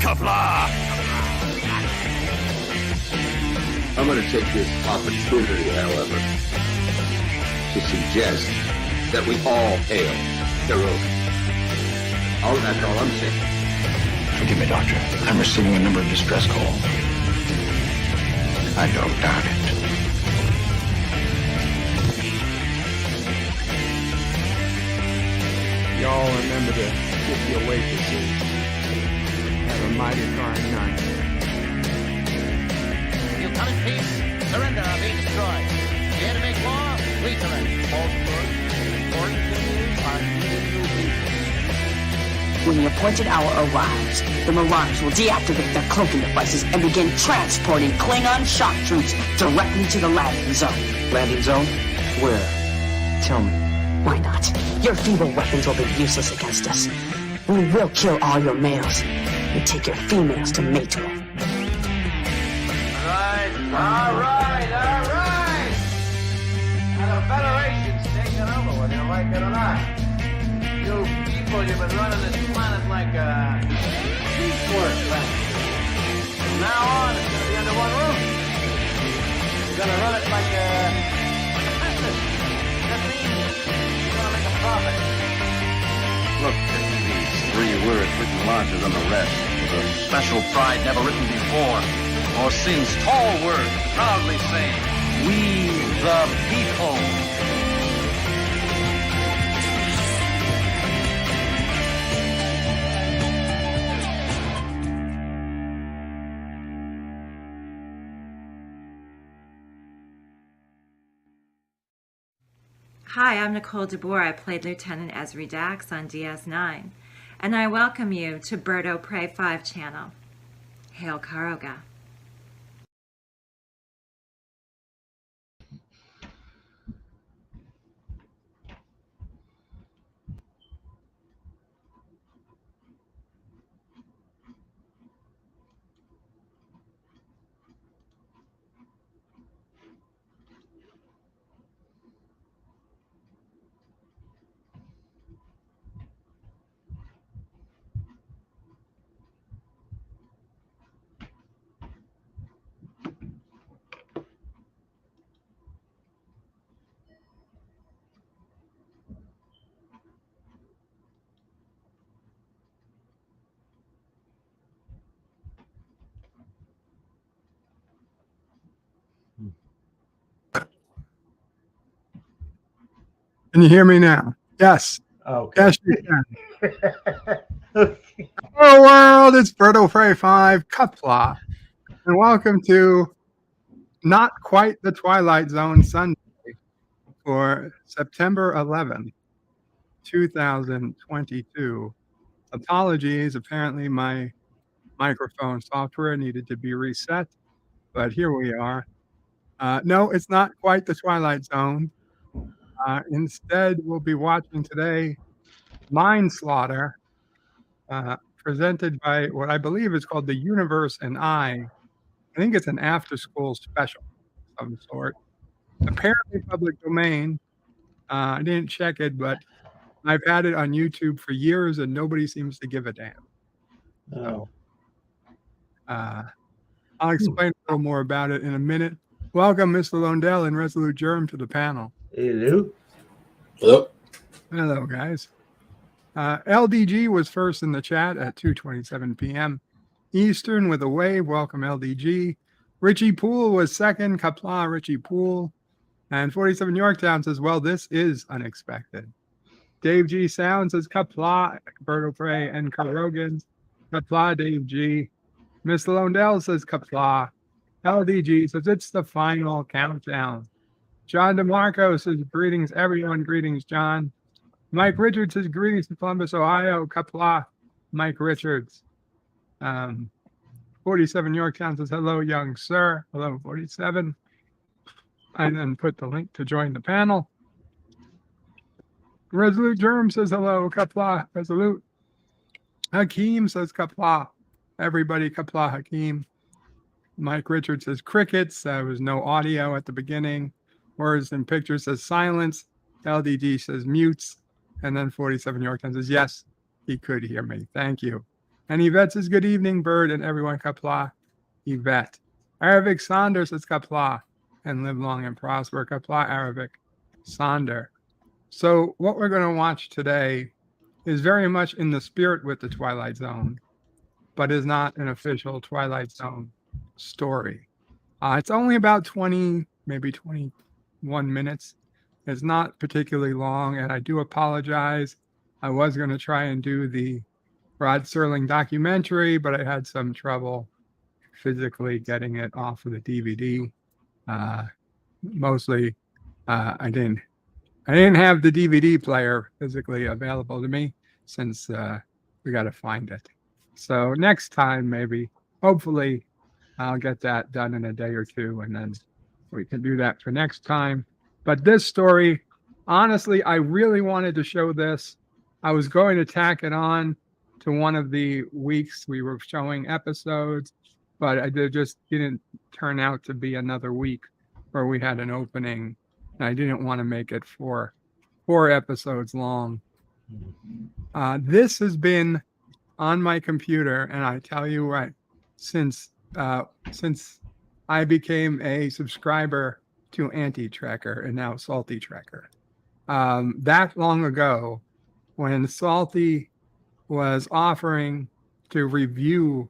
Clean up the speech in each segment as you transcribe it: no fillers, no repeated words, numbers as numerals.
Kapla! I'm going to take this opportunity, however, to suggest that we all hail Hiroga. That's all I'm saying. Forgive me, Doctor. I'm receiving a number of distress calls. I don't doubt it. Y'all remember to keep your waitresses. Have a mighty fine night. You come in peace, surrender or be destroyed. Here to make war, we surrender. Important things are needed to be. When the appointed hour arrives, the Marauders will deactivate their cloaking devices and begin transporting Klingon shock troops directly to the landing zone. Landing zone? Where? Tell me. Why not? Your feeble weapons will be useless against us. We will kill all your males and take your females to mate with. All right. Now the Federation's taking over, whether you like it or not. You people, you've been running this planet like a piecework planet. From now on, it's going to be under one roof. You're going to run it like a business. That means you're going to make a profit. Look at these 3 words written larger than the rest. With a special pride never written before. Or since tall words proudly saying, "We the people." Hi, I'm Nicole DeBoer. I played Lieutenant Ezri Dax on DS9, and I welcome you to Bird O' Prey 5 channel. Hail Karoga. Can you hear me now? Yes. Okay. Yes, you can. Hello, world. It's Bird O' Prey 5 Cupla. And welcome to Not Quite the Twilight Zone Sunday for September 11th, 2022. Apologies. Apparently, my microphone software needed to be reset, but here we are. No, it's not quite the Twilight Zone. Instead, we'll be watching today Mind Slaughter, presented by what I believe is called The Universe and I think it's an after-school special of some sort. Apparently public domain. I didn't check it, but I've had it on YouTube for years, and nobody seems to give a damn. So, I'll explain a little more about it in a minute. Welcome, Mr. Londell and Resolute Germ, to the panel. Hello. Hello. Hello, guys. LDG was first in the chat at 2:27 p.m. Eastern with a wave. Welcome, LDG. Richie Poole was second. Kapla, Richie Poole. And 47 Yorktown says, well, this is unexpected. Dave G. Sound says, Kapla, Bird O' Prey, and Karogan. Kapla, Dave G. Miss Londell says, Kapla. LDG says, it's the final countdown. John DeMarco says, greetings, everyone. Greetings, John. Mike Richards says, greetings from Columbus, Ohio. Kapla, Mike Richards. 47 Yorktown says, hello, young sir. Hello, 47. I then put the link to join the panel. Resolute Germ says, hello, Kapla, Resolute. Hakeem says, Kapla. Everybody, Kapla, Hakeem. Mike Richards says, crickets. There was no audio at the beginning. Words and pictures says, silence. LDD says, mutes. And then 47 Yorktown says, yes, he could hear me. Thank you. And Yvette says, good evening, Bird and everyone. Kapla, Yvette. Arabic Sonder says Kapla and live long and prosper. Kapla Arabic Sonder. So what we're going to watch today is very much in the spirit with the Twilight Zone, but is not an official Twilight Zone story. It's only about 20, maybe 21 minutes. It's not particularly long, and I do apologize. I was going to try and do the Rod Serling documentary, but I had some trouble physically getting it off of the DVD. Mostly, I didn't have the DVD player physically available to me since we got to find it. So next time, maybe, hopefully, I'll get that done in a day or two, and then we can do that for next time. But this story, honestly, I really wanted to show this. I was going to tack it on to one of the weeks we were showing episodes, but it just didn't turn out to be another week where we had an opening. And I didn't want to make it four episodes long. This has been on my computer, and I tell you what, since I became a subscriber to Anti-Trekker and now Salty Trekker. That long ago, when Salty was offering to review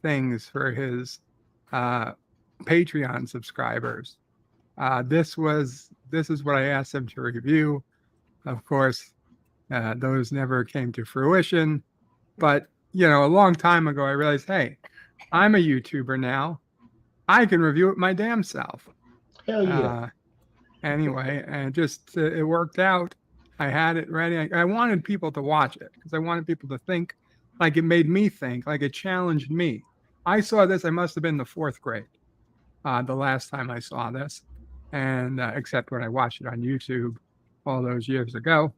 things for his Patreon subscribers, this is what I asked him to review. Of course, those never came to fruition, but a long time ago, I realized, hey, I'm a YouTuber now. I can review it my damn self. Hell yeah. Anyway, and just it worked out. I had it ready. I wanted people to watch it because I wanted people to think, like it made me think, like it challenged me. I saw this, I must have been the 4th grade, the last time I saw this, and except when I watched it on YouTube all those years ago.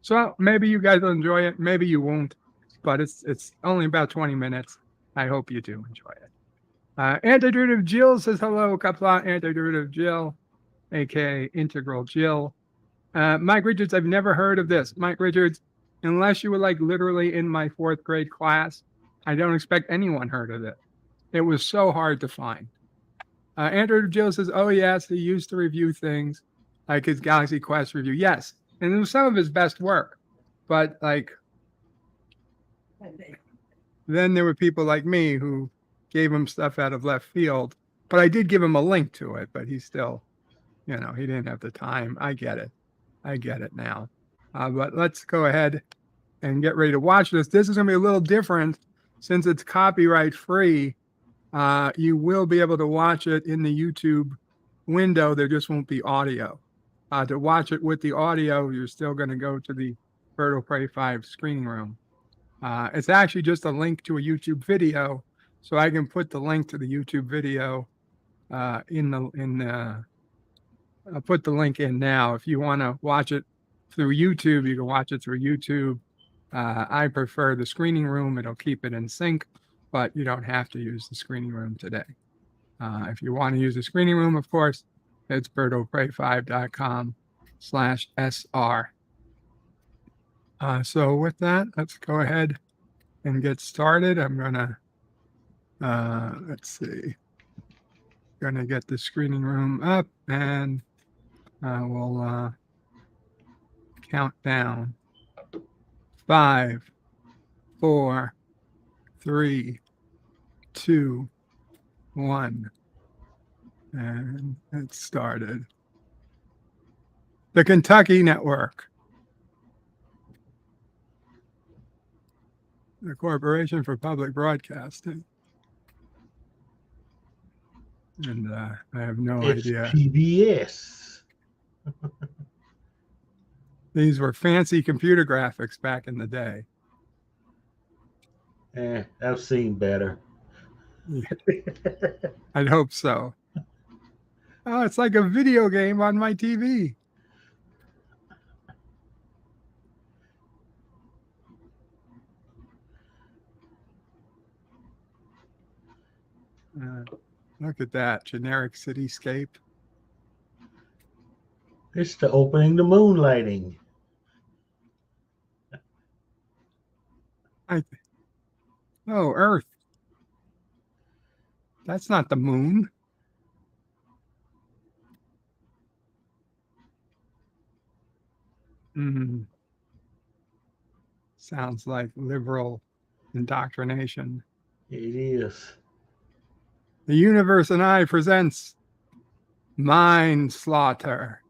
So maybe you guys will enjoy it, maybe you won't, but it's only about 20 minutes. I hope you do enjoy it. Antiderivative Jill says hello, Kapla. Antiderivative Jill, aka Integral Jill. Mike Richards, I've never heard of this. Mike Richards, unless you were like literally in my 4th grade class, I don't expect anyone heard of it. It was so hard to find. Andrew Jill says, oh yes, he used to review things like his Galaxy Quest review. Yes, and it was some of his best work, but like then there were people like me who gave him stuff out of left field, but I did give him a link to it, but he still, he didn't have the time. I get it now. But let's go ahead and get ready to watch this. This is going to be a little different since it's copyright free. You will be able to watch it in the YouTube window. There just won't be audio. To watch it with the audio, you're still going to go to the Bird of Prey 5 screening room. It's actually just a link to a YouTube video, so I can put the link to the YouTube video I'll put the link in now. If you want to watch it through YouTube, you can watch it through YouTube. I prefer the screening room. It'll keep it in sync, but you don't have to use the screening room today. If you want to use the screening room, of course, it's birdofprey5.com/SR. So with that, let's go ahead and get started. I'm gonna let's see. Gonna get the screening room up, and we'll count down. 5, 4, 3, 2, 1, and it started. The Kentucky Network, the Corporation for Public Broadcasting. And I have no idea. PBS. These were fancy computer graphics back in the day. I've seen better. I'd hope so. Oh, it's like a video game on my TV. Look at that generic cityscape. It's the opening to Moonlighting. Oh, Earth. That's not the moon. Hmm. Sounds like liberal indoctrination. It is. The Universe and I presents Mind Slaughter.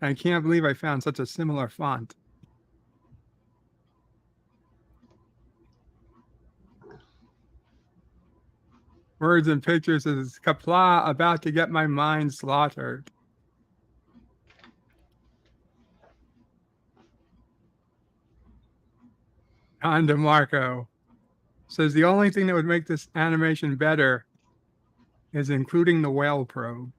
I can't believe I found such a similar font. Words and pictures is Kapla about to get my mind slaughtered. John DeMarco says the only thing that would make this animation better is including the whale probe.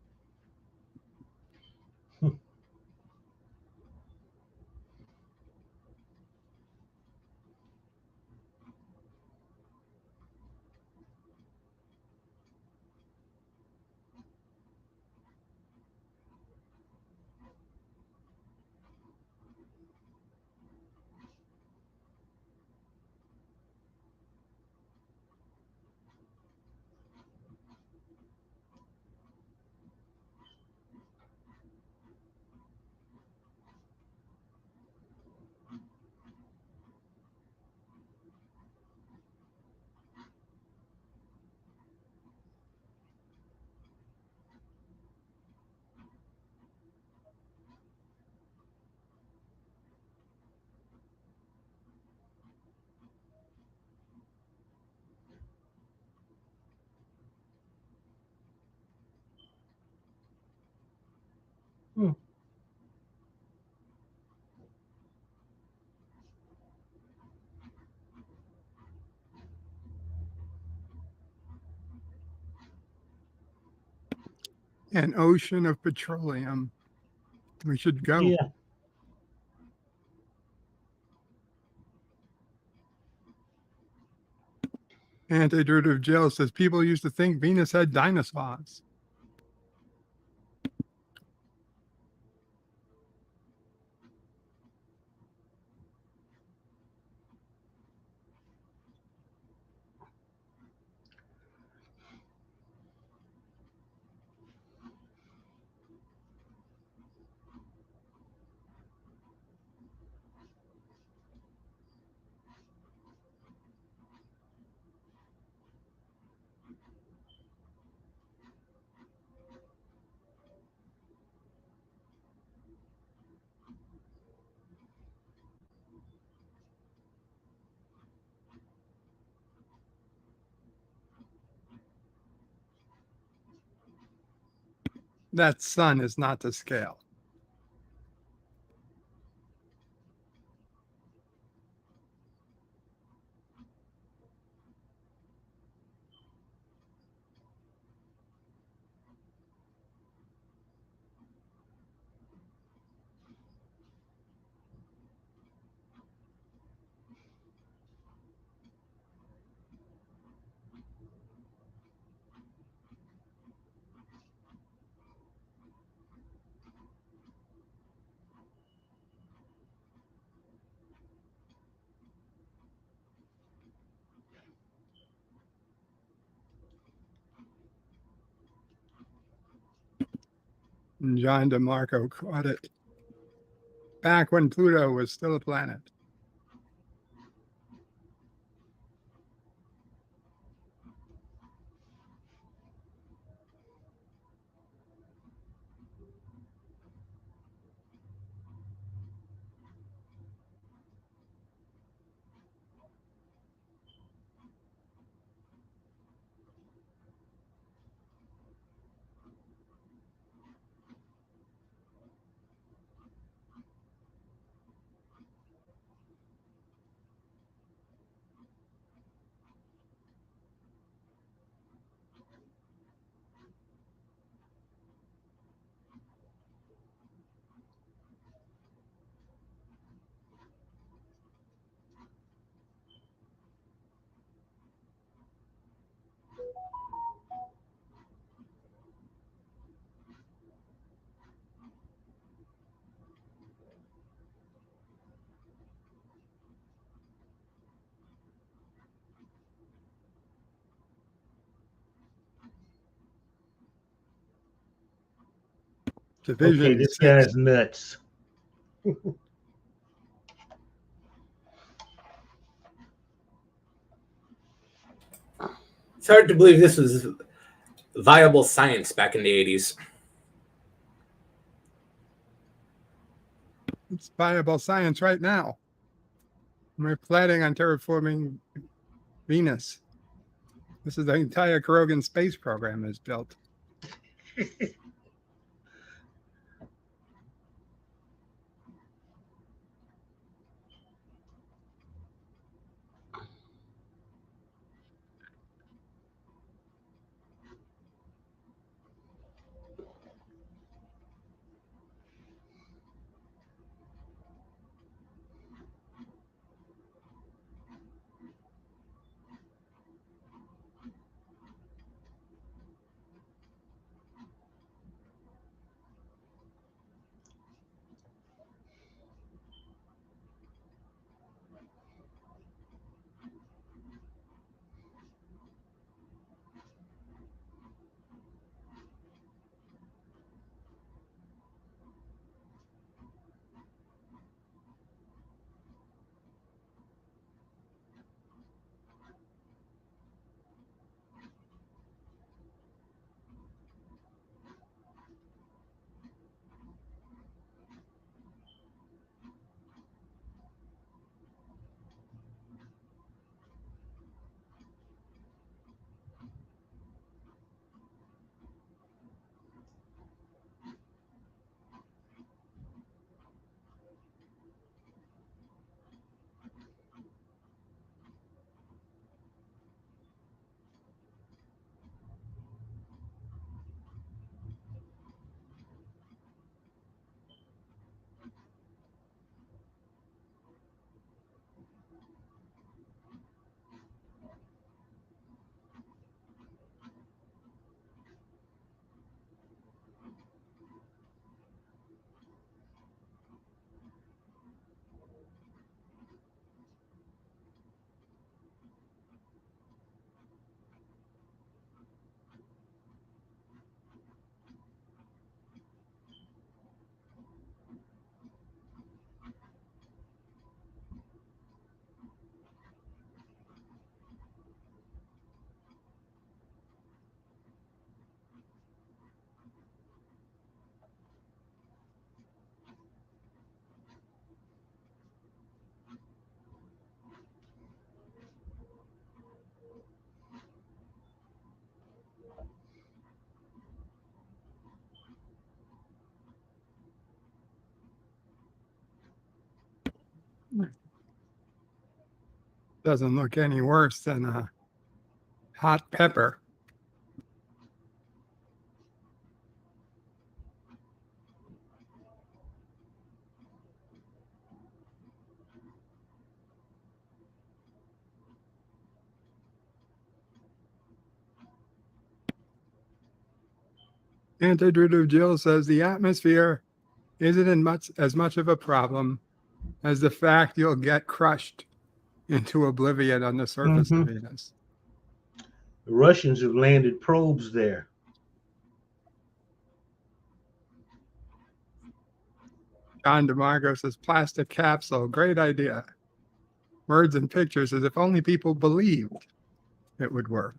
Hmm. An ocean of petroleum. We should go. Yeah. Antiderivative Jill says people used to think Venus had dinosaurs. That sun is not to scale. And John DeMarco caught it back when Pluto was still a planet. Okay, Division this 6. guy's nuts. It's hard to believe this was viable science back in the 80s. It's viable science right now. We're planning on terraforming Venus. This is the entire Krogan space program is built. Doesn't look any worse than a hot pepper. Antidrutive Jill says the atmosphere isn't as much of a problem as the fact you'll get crushed into oblivion on the surface of Venus. The Russians have landed probes there. John DeMarco says plastic capsule, great idea. Words and pictures as if only people believed it would work.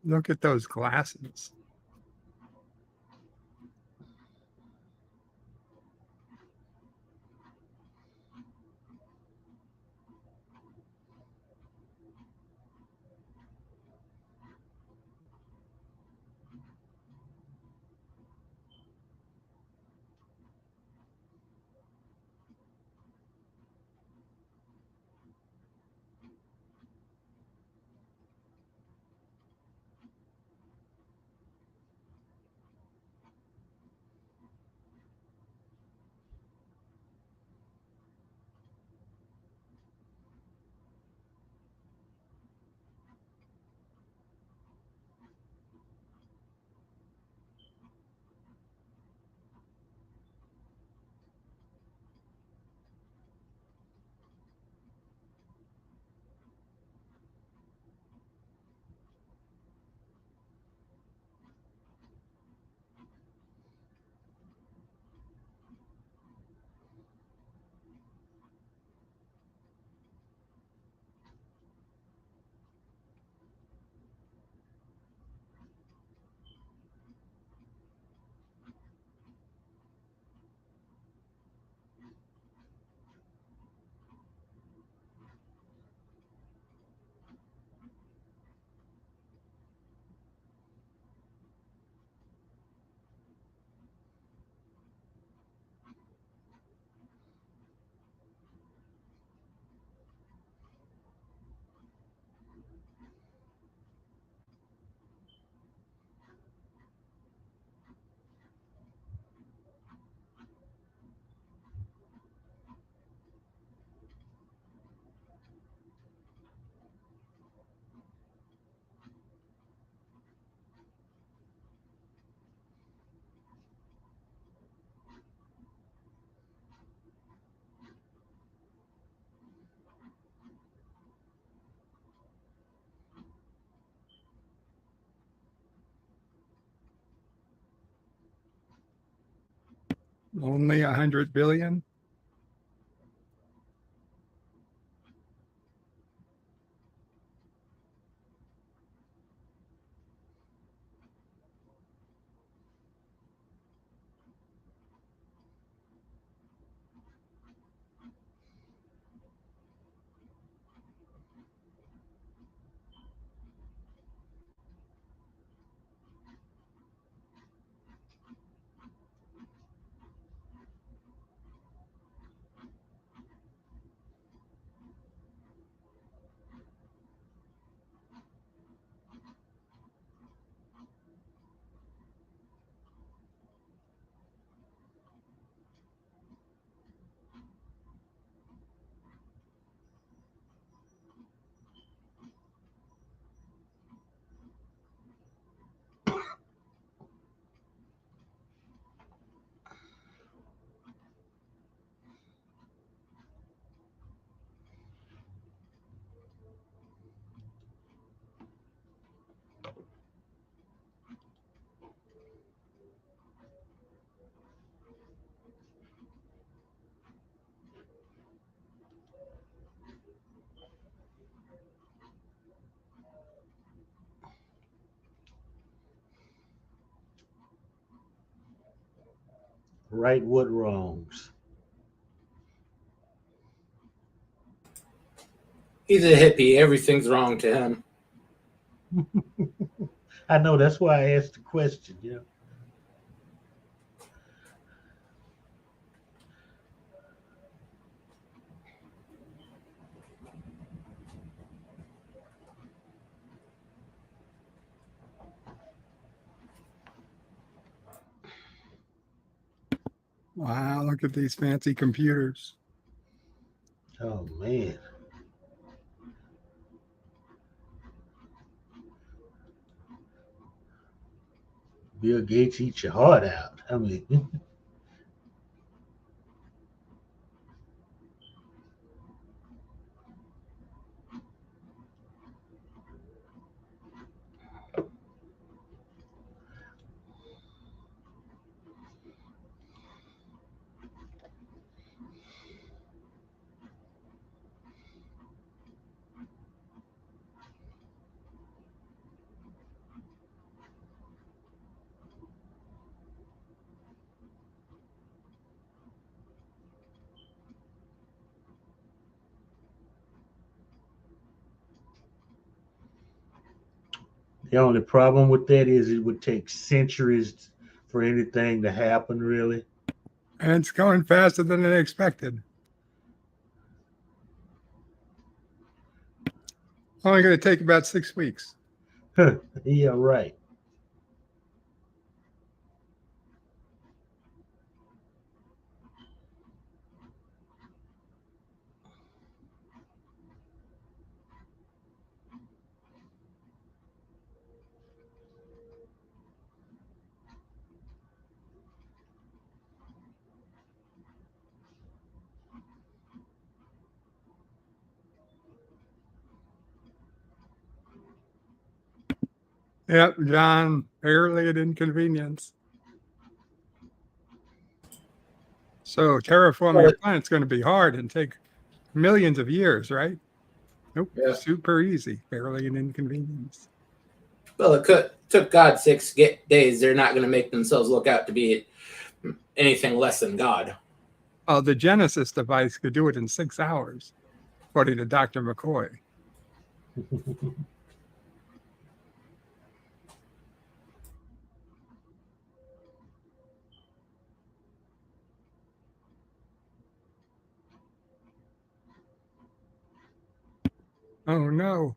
Look at those glasses. Only 100 billion. Right what wrongs. He's a hippie. Everything's wrong to him. I know, that's why I asked the question, Wow, look at these fancy computers. Oh man. Bill Gates eat your heart out. I mean, the only problem with that is it would take centuries for anything to happen, really. And it's going faster than I expected. Only going to take about 6 weeks. Yeah, right. Yep, John, barely an inconvenience. So terraforming a planet's going to be hard and take millions of years, right? Nope, Yeah. super easy, barely an inconvenience. Well, it took God 6 days. They're not going to make themselves look out to be anything less than God. Oh, the Genesis device could do it in 6 hours, according to Dr. McCoy. Oh no.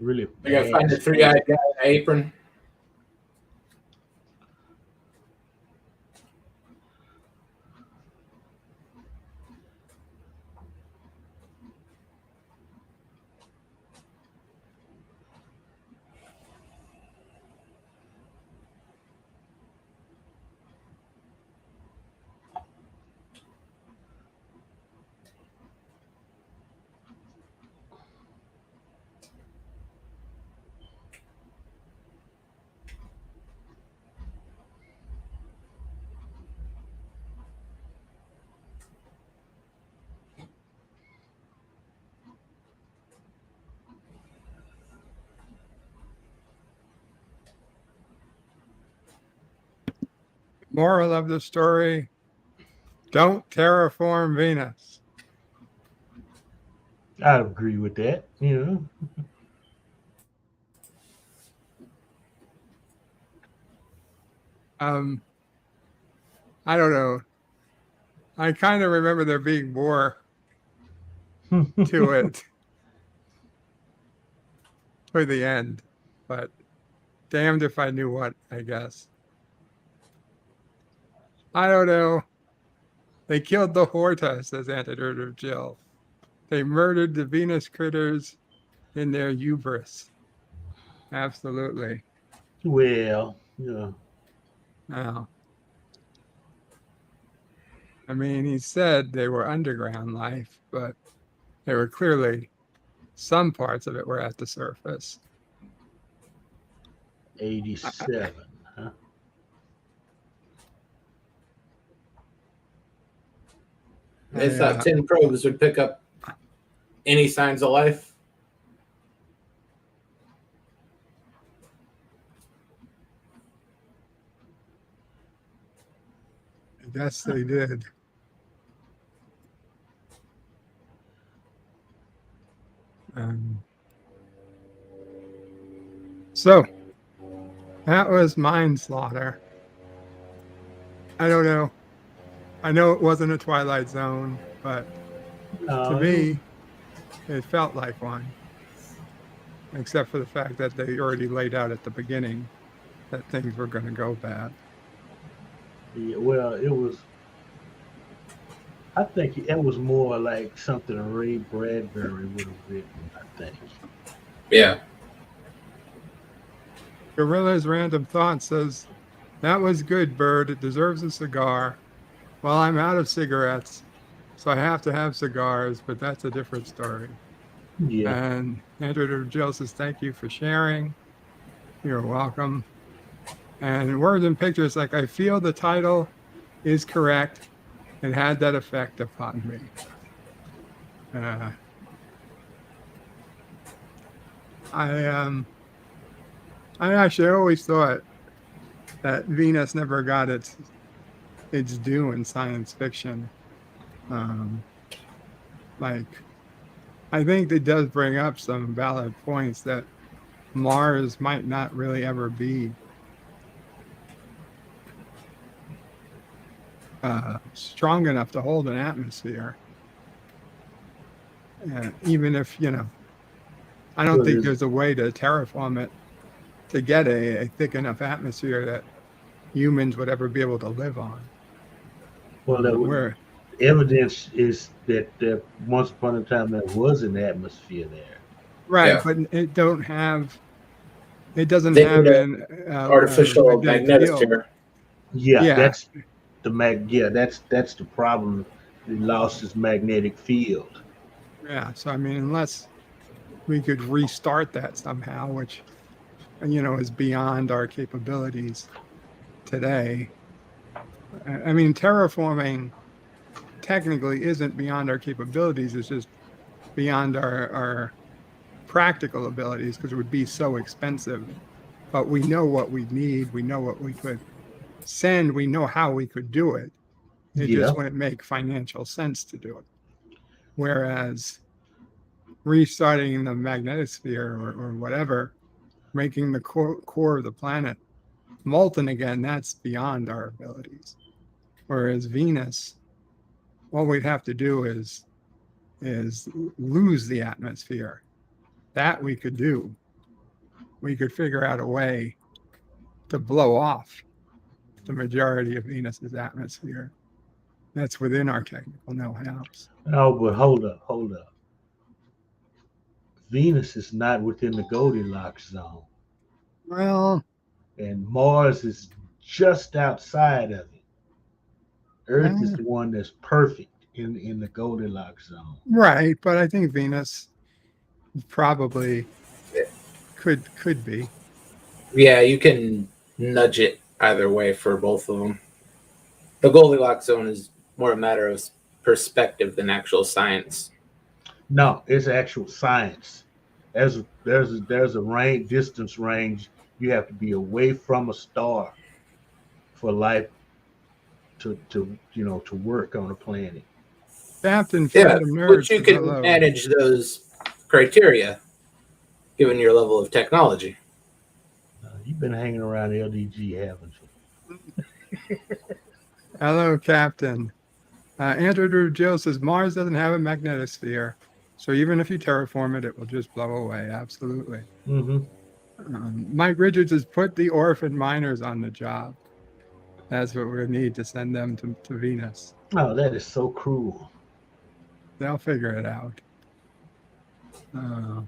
really I gotta find the fast. three-eyed guy in the apron. Moral of the story: don't terraform Venus. I agree with that. You know, I don't know. I kind of remember there being more to it for the end, but damned if I knew what, I guess. I don't know. They killed the Horta, says Antidote of Jill. They murdered the Venus critters in their hubris. Absolutely. well, you know, Now, I mean, he said they were underground life, but they were clearly, some parts of it were at the surface. 87. Huh? They thought 10 probes would pick up any signs of life. I guess they did. So that was Mindslaughter. I don't know. I know it wasn't a Twilight Zone, but to me, it felt like one. Except for the fact that they already laid out at the beginning that things were going to go bad. Yeah, well, it was. I think it was more like something Ray Bradbury would have written. I think. Yeah. Gorilla's Random Thought says, that was good, Bird. It deserves a cigar. Well, I'm out of cigarettes, so I have to have cigars, but that's a different story. Yeah. And Andrew Jill says, thank you for sharing. You're welcome. And Words and Pictures, like, I feel the title is correct and had that effect upon me. I actually always thought that Venus never got its due in science fiction. Like, I think it does bring up some valid points that Mars might not really ever be strong enough to hold an atmosphere. Even if, I don't think there's a way to terraform it to get a thick enough atmosphere that humans would ever be able to live on. Well, evidence is that once upon a time there was an atmosphere there. Right, yeah. But it doesn't have an artificial magnetosphere. Yeah, that's that's the problem. It lost its magnetic field. Yeah, so I mean, unless we could restart that somehow, which is beyond our capabilities today. I mean, terraforming technically isn't beyond our capabilities. It's just beyond our practical abilities because it would be so expensive. But we know what we need. We know what we could send. We know how we could do it. It just wouldn't make financial sense to do it. Whereas restarting the magnetosphere or whatever, making the core of the planet molten again, that's beyond our abilities. Whereas Venus, all we'd have to do is lose the atmosphere. That we could do. we could figure out a way to blow off the majority of Venus's atmosphere. That's within our technical know-hows. Oh, but hold up. Venus is not within the Goldilocks zone, Well, and Mars is just outside of it. Earth is the one that's perfect in the Goldilocks zone. right, but I think Venus probably could be. Yeah, you can nudge it either way for both of them. The Goldilocks zone is more a matter of perspective than actual science. No, it's actual science. There's a range, distance range. You have to be away from a star for life to work on a planet. Captain Yeah, Fandom Nerd but you says can hello. manage those criteria given your level of technology. You've been hanging around LDG, haven't you? Hello, Captain. Andrew Jill says Mars doesn't have a magnetosphere, so even if you terraform it, it will just blow away. Absolutely. Mm-hmm. Mike Richards has put the orphan miners on the job. That's what we need to send them to Venus. Oh, that is so cruel. They'll figure it out.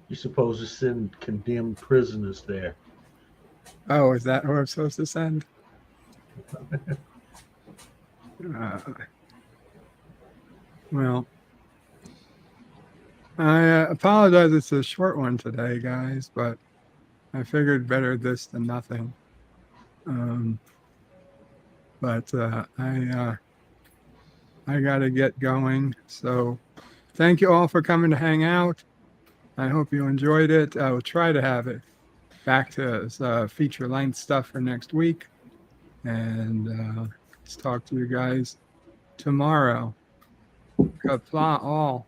You're supposed to send condemned prisoners there. Oh, is that who I'm supposed to send? Well, I apologize. It's a short one today, guys, but I figured better this than nothing. But I got to get going. So thank you all for coming to hang out. I hope you enjoyed it. I will try to have it back to feature-length stuff for next week. And let's talk to you guys tomorrow. Kapla all.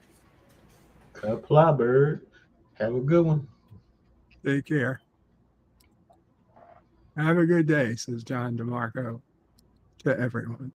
Kapla, bird. Have a good one. Take care. Have a good day, says John DeMarco to everyone.